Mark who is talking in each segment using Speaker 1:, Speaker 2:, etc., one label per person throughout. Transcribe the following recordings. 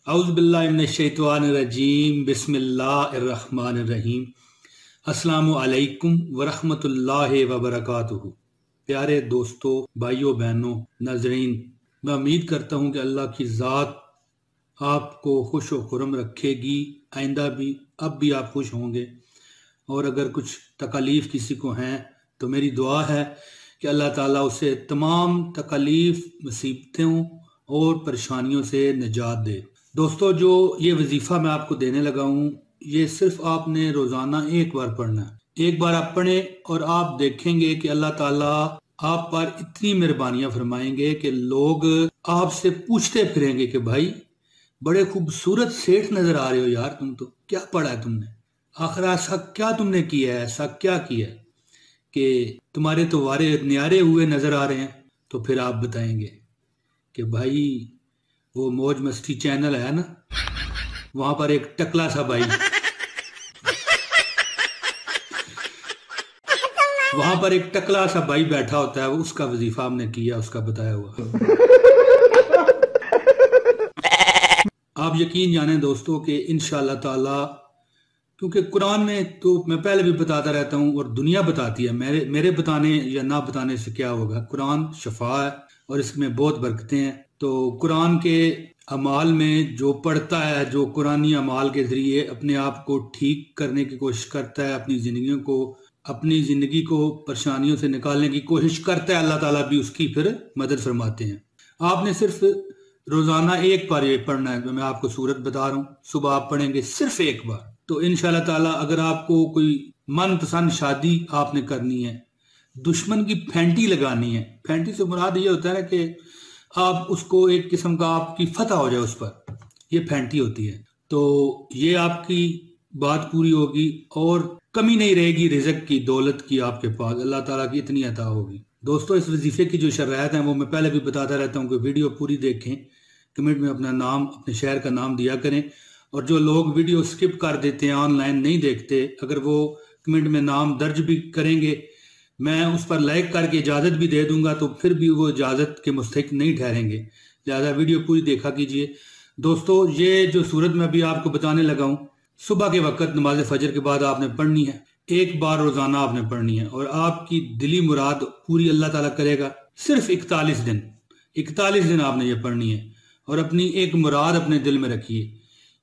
Speaker 1: औज़ु बिल्लाहि मिनश्शैतानिर्रजीम बिस्मिल्लाहिर्रहमानिर्रहीम। अस्सलामु अलैकुम वरहमतुल्लाहि वबरकातुहू। प्यारे दोस्तों, भाइयों बहनों, नाज़रीन, मैं उम्मीद करता हूँ कि अल्लाह की ज़ात आपको खुश व खुरम रखेगी, आइंदा भी, अब भी आप खुश होंगे। और अगर कुछ तकलीफ़ किसी को हैं तो मेरी दुआ है कि अल्लाह ताला उसे तमाम तकलीफ़, मुसीबतों और परेशानियों से निजात दे। दोस्तों, जो ये वजीफ़ा मैं आपको देने लगा हूँ, ये सिर्फ आपने रोज़ाना एक बार पढ़ना है। एक बार आप पढ़ें और आप देखेंगे कि अल्लाह ताला आप पर इतनी मेहरबानियां फरमाएंगे कि लोग आपसे पूछते फिरेंगे कि भाई बड़े खूबसूरत सेठ नजर आ रहे हो यार, तुम तो क्या पढ़ा है तुमने, आखिर ऐसा क्या तुमने किया है, ऐसा क्या किया है कि तुम्हारे तो वारे न्यारे हुए नजर आ रहे हैं। तो फिर आप बताएंगे कि भाई वो मौज मस्ती चैनल है ना, वहां पर एक टकला सा भाई वहां पर एक टकला सा भाई बैठा होता है, उसका वजीफा हमने किया, उसका बताया हुआ। आप यकीन जाने दोस्तों कि इंशाअल्लाह ताला, क्योंकि कुरान में तो मैं पहले भी बताता रहता हूँ और दुनिया बताती है, मेरे बताने या ना बताने से क्या होगा। कुरान शफा है और इसमें बहुत बरकतें हैं। तो कुरान के अमाल में जो पढ़ता है, जो कुरानी अमाल के जरिए अपने आप को ठीक करने की कोशिश करता है, अपनी जिंदगी को परेशानियों से निकालने की कोशिश करता है, अल्लाह ताला भी उसकी फिर मदद फरमाते हैं। आपने सिर्फ रोजाना एक बार ये पढ़ना है। मैं आपको सूरत बता रहा हूँ, सुबह आप पढ़ेंगे सिर्फ एक बार, तो इंशाअल्लाह ताला अगर आपको कोई मनपसंद शादी आपने करनी है, दुश्मन की फेंटी लगानी है, फेंटी से मुराद ये होता है कि आप उसको एक किस्म का आपकी फतह हो जाए उस पर, ये फेंटी होती है। तो ये आपकी बात पूरी होगी और कमी नहीं रहेगी रिज़्क की, दौलत की आपके पास, अल्लाह ताला की इतनी अता होगी। दोस्तों, इस वजीफे की जो शराइत हैं वो मैं पहले भी बताता रहता हूँ कि वीडियो पूरी देखें, कमेंट में अपना नाम, अपने शहर का नाम दिया करें। और जो लोग वीडियो स्किप कर देते हैं, ऑनलाइन नहीं देखते, अगर वो कमेंट में नाम दर्ज भी करेंगे, मैं उस पर लाइक करके इजाज़त भी दे दूंगा, तो फिर भी वो इजाज़त के मुस्तहिक नहीं ठहरेंगे। लिहाजा वीडियो पूरी देखा कीजिए। दोस्तों, ये जो सूरत मैं अभी आपको बताने लगा हूँ, सुबह के वक्त नमाज फजर के बाद आपने पढ़नी है, एक बार रोजाना आपने पढ़नी है और आपकी दिली मुराद पूरी अल्लाह ताला करेगा। सिर्फ 41 दिन आपने ये पढ़नी है और अपनी एक मुराद अपने दिल में रखिए।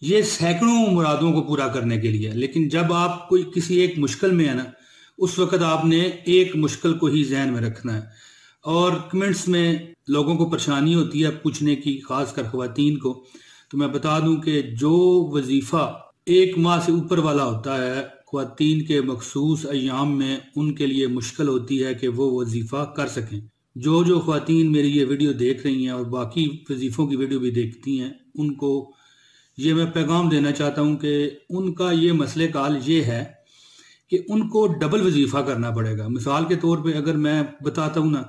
Speaker 1: ये सैकड़ों मुरादों को पूरा करने के लिए, लेकिन जब आप कोई किसी एक मुश्किल में है ना, उस वक्त आपने एक मुश्किल को ही जहन में रखना है। और कमेंट्स में लोगों को परेशानी होती है पूछने की, खासकर ख्वातीन को, तो मैं बता दूं कि जो वजीफा एक माह से ऊपर वाला होता है, ख्वातीन के मखसूस अय्याम में उनके लिए मुश्किल होती है कि वो वजीफा कर सकें। जो ख्वातीन मेरी ये वीडियो देख रही हैं और बाकी वजीफों की वीडियो भी देखती हैं, उनको ये मैं पैगाम देना चाहता हूँ कि उनका ये मसले का हल ये है कि उनको डबल वजीफा करना पड़ेगा। मिसाल के तौर पे अगर मैं बताता हूँ ना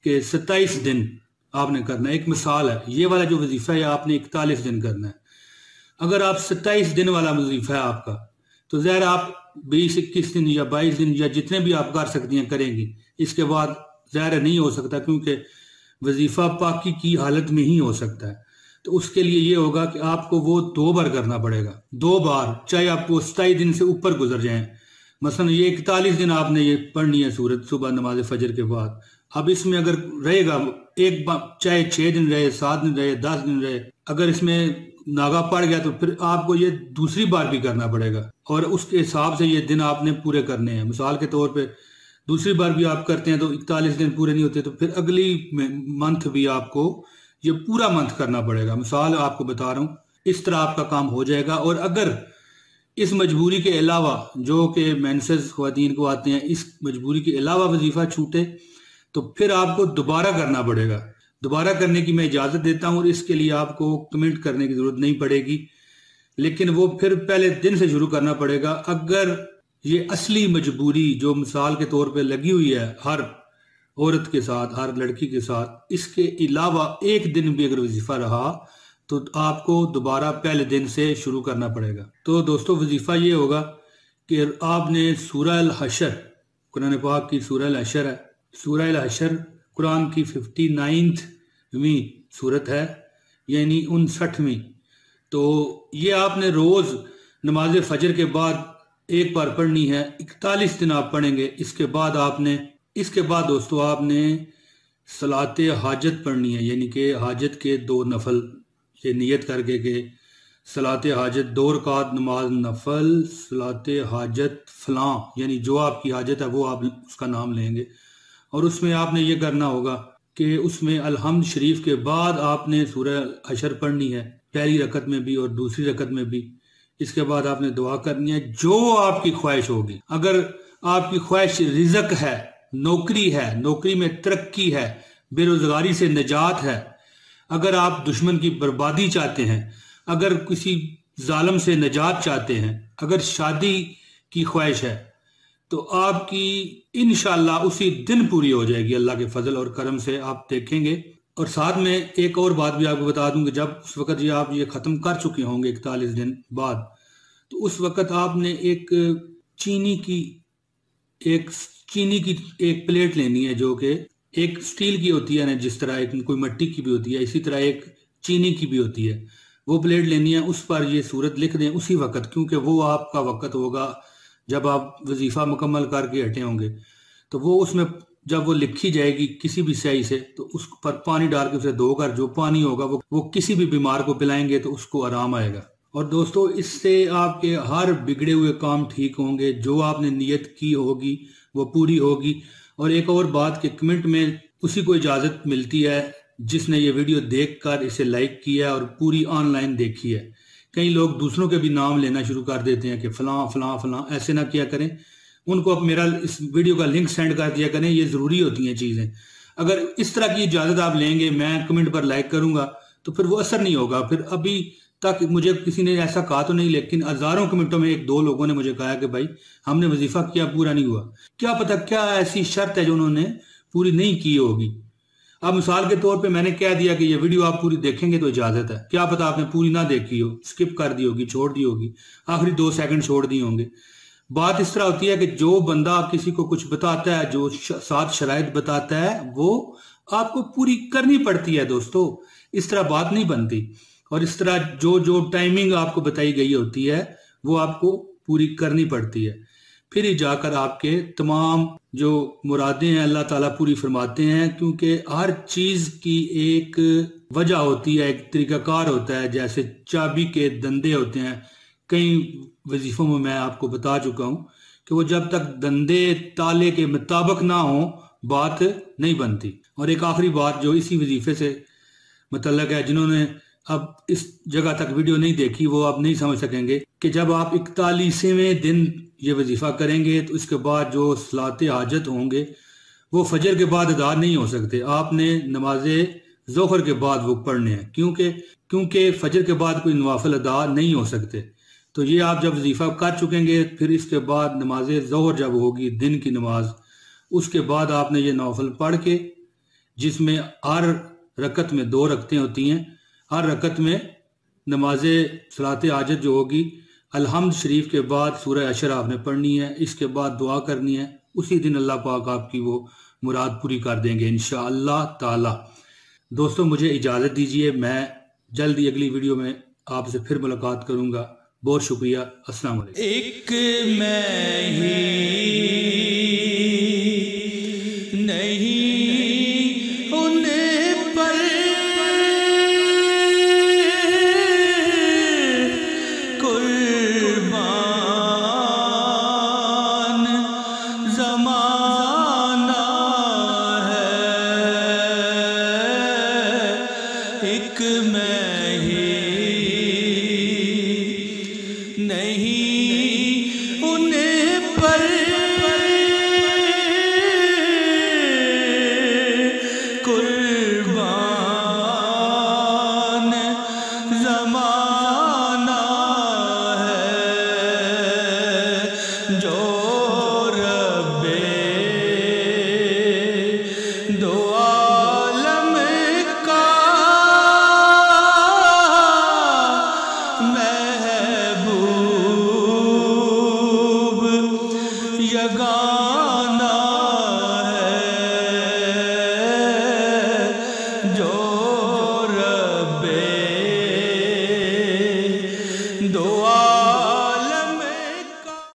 Speaker 1: कि 27 दिन आपने करना है, एक मिसाल है, ये वाला जो वजीफा है आपने 41 दिन करना है। अगर आप 27 दिन वाला वजीफा है आपका, तो ज़ाहिर आप 20-21 दिन या 22 दिन या जितने भी आप कर सकती हैं करेंगी। इसके बाद ज़ाहिर नहीं हो सकता, क्योंकि वजीफा पाकी की हालत में ही हो सकता है। तो उसके लिए ये होगा कि आपको वो 2 बार करना पड़ेगा, 2 बार, चाहे आपको 27 दिन से ऊपर गुजर जाएं। मसलन ये 41 दिन आपने ये पढ़नी है सूरत सुबह नमाज फजर के बाद। अब इसमें अगर रहेगा एक बार, चाहे 6 दिन रहे, 7 दिन रहे, 10 दिन रहे, अगर इसमें नागा पड़ गया तो फिर आपको ये दूसरी बार भी करना पड़ेगा और उसके हिसाब से ये दिन आपने पूरे करने हैं। मिसाल के तौर पे दूसरी बार भी आप करते हैं तो 41 दिन पूरे नहीं होते, तो फिर अगली मंथ भी आपको ये पूरा मंथ करना पड़ेगा। मिसाल आपको बता रहा हूँ, इस तरह आपका काम हो जाएगा। और अगर इस मजबूरी के अलावा, जो कि मेंसेस ख्वातीन को आते हैं, इस मजबूरी के अलावा वजीफा छूटे तो फिर आपको दोबारा करना पड़ेगा। दोबारा करने की मैं इजाज़त देता हूँ और इसके लिए आपको कमेंट करने की ज़रूरत नहीं पड़ेगी, लेकिन वो फिर पहले दिन से शुरू करना पड़ेगा। अगर ये असली मजबूरी जो मिसाल के तौर पे लगी हुई है हर औरत के साथ, हर लड़की के साथ, इसके अलावा एक दिन भी अगर वजीफा रहा तो आपको दोबारा पहले दिन से शुरू करना पड़ेगा। तो दोस्तों, वजीफा ये होगा कि आपने सूरह अल हशर, कुरान पाक की सूरह अल हशर है, सूरह अल हशर कुरान की 59वीं सूरत है, यानी 59वीं। تو یہ آپ نے روز نماز فجر کے بعد ایک بار پڑھنی ہے، 41 دن آپ پڑھیں گے۔ اس کے بعد دوستو آپ نے صلاۃ حاجت پڑھنی ہے، یعنی کہ حاجت کے 2 نفل، یہ نیت کر کے کہ صلاۃ حاجت 2 رکعت نماز نفل صلاۃ حاجت فلاں، یعنی جو آپ کی حاجت ہے وہ آپ اس کا نام لیں گے، اور اس میں آپ نے یہ کرنا ہوگا کہ اس میں الحمد شریف کے بعد آپ نے سورہ حشر پڑھنی ہے، پہلی رکعت میں بھی اور دوسری رکعت میں بھی۔ اس کے بعد آپ نے دعا کرنی ہے جو آپ کی خواہش ہوگی۔ اگر آپ کی خواہش رزق ہے، نوکری ہے، نوکری میں ترقی ہے، بے روزگاری سے نجات ہے، اگر آپ دشمن کی بربادی چاہتے ہیں، اگر کسی ظالم سے نجات چاہتے ہیں، اگر شادی کی خواہش ہے، تو آپ کی انشاءاللہ اسی دن پوری ہو جائے گی اللہ کے فضل اور کرم سے، آپ دیکھیں گے۔ اور ساتھ میں ایک اور بات بھی آپ کو بتا دوں کہ جب اس وقت آپ یہ ختم کر چکے ہوں گے 41 دن بعد، تو اس وقت آپ نے ایک چینی کی ایک پلیٹ لینی ہے، جو کہ ایک سٹیل کی ہوتی ہے نا، جس طرح ایک کوئی مٹی کی بھی ہوتی ہے، اسی طرح ایک چینی کی بھی ہوتی ہے، وہ پلیٹ لینی ہے، اس پر یہ سورت لکھ دیں اسی وقت، کیونکہ وہ آپ کا وقت ہوگا جب آپ وظیفہ مکمل کر کے ہٹے ہوں گے، تو وہ اس میں جب وہ لکھی جائے گی کسی بھی سیاہی سے، تو اس پر پانی ڈال کے اسے دھو کر جو پانی ہوگا وہ کسی بھی بیمار کو پلائیں گے تو اس کو آرام آئے گا۔ اور دوستو اس سے آپ کے ہر بگڑے ہوئے کام ٹھیک ہوں گے، جو آپ نے نیت کی ہوگی وہ پوری ہوگی۔ اور ایک اور بات کہ کمنٹ میں اسی کو اجازت ملتی ہے جس نے یہ ویڈیو دیکھ کر اسے لائک کیا ہے اور پوری آن لائن دیکھی ہے۔ کئی لوگ دوسروں کے بھی نام لینا شروع کر دیتے ہیں کہ فلاں فلاں فلاں، ایسے نہ کیا کریں، ان کو اب میرا اس ویڈیو کا لنک سینڈ کر دیا کریں، یہ ضروری ہوتی ہیں چیزیں۔ اگر اس طرح کی اجازت آپ لیں گے، میں کمنٹ پر لائک کروں گا تو پھر وہ اثر نہیں ہوگا۔ پھر ابھی تک مجھے کسی نے ایسا کہا تو نہیں، لیکن ہزاروں کمنٹوں میں 1-2 لوگوں نے مجھے کہا کہ بھائی ہم نے وظیفہ کیا، پورا نہیں ہوا۔ کیا پتہ کیا ایسی شرط ہے جو انہوں نے پوری نہیں کی ہوگی۔ اب مثال کے طور پہ میں نے کہہ دیا کہ یہ ویڈیو آپ پوری دیکھیں گے تو اجازت ہے، کیا پتہ آپ نے پوری نہ دیکھی ہو، سکپ کر دی ہوگی، چھوڑ دی ہوگی، آخری 2 سیکنڈ چھوڑ دی ہوں گے۔ بات اس طرح ہوتی ہے کہ جو بندہ کسی کو کچھ بتاتا ہے، جو 7 شرائط بتاتا ہے، وہ آپ کو پوری کرنی پڑتی ہے دوستو، اس طرح بات نہیں بنتی۔ اور اس طرح جو ٹائمنگ آپ کو بتائی گئی ہوتی ہے وہ آپ کو پوری کرنی پڑتی ہے، پھر ہی جا کر آپ کے تمام جو مرادیں ہیں اللہ تعالیٰ پوری فرماتے ہیں، کیونکہ ہر چیز کی ایک وجہ ہوتی ہے، ایک طریقہ کار ہوتا ہے، جیسے چابی کے دندے ہوتے ہیں۔ کئی وظیفوں میں آپ کو بتا چکا ہوں کہ وہ جب تک دندے تالے کے مطابق نہ ہوں بات نہیں بنتی۔ اور ایک آخری بات جو اسی وظیفے سے متعلق ہے، جنہوں نے اب اس جگہ تک ویڈیو نہیں دیکھی وہ آپ نہیں سمجھ سکیں گے کہ جب آپ 41ویں دن یہ وظیفہ کریں گے تو اس کے بعد جو صلاۃ حاجت ہوں گے وہ فجر کے بعد ادا نہیں ہو سکتے، آپ نے نماز ظہر کے بعد وہ پڑھنے ہیں، کیونکہ فجر کے بعد کوئی نوافل ادا نہیں ہو سکتے۔ تو یہ آپ جب وظیفہ کر چکیں گے، پھر اس کے بعد نماز ظہر جب ہوگی دن کی نماز، اس کے بعد آپ نے یہ نوافل پڑھ کے، جس میں ہر رکعت میں 2 رکعتیں ہوتی ہیں، ہر رکعت میں نماز صلاۃ حاجت جو ہوگی الحمد شریف کے بعد سورہ حشر آپ نے پڑھنی ہے، اس کے بعد دعا کرنی ہے، اسی دن اللہ پاک آپ کی وہ مراد پوری کر دیں گے انشاءاللہ تعالی۔ دوستو مجھے اجازت دیجیے، میں جلدی اگلی ویڈیو میں آپ سے پھر ملاقات کروں گا۔ بہت شکریہ، السلام علیکم۔
Speaker 2: ایک میں ہی نہیں ان پر قربان زمانہ ہے، ایک میں ہی نہیں ان پر دعا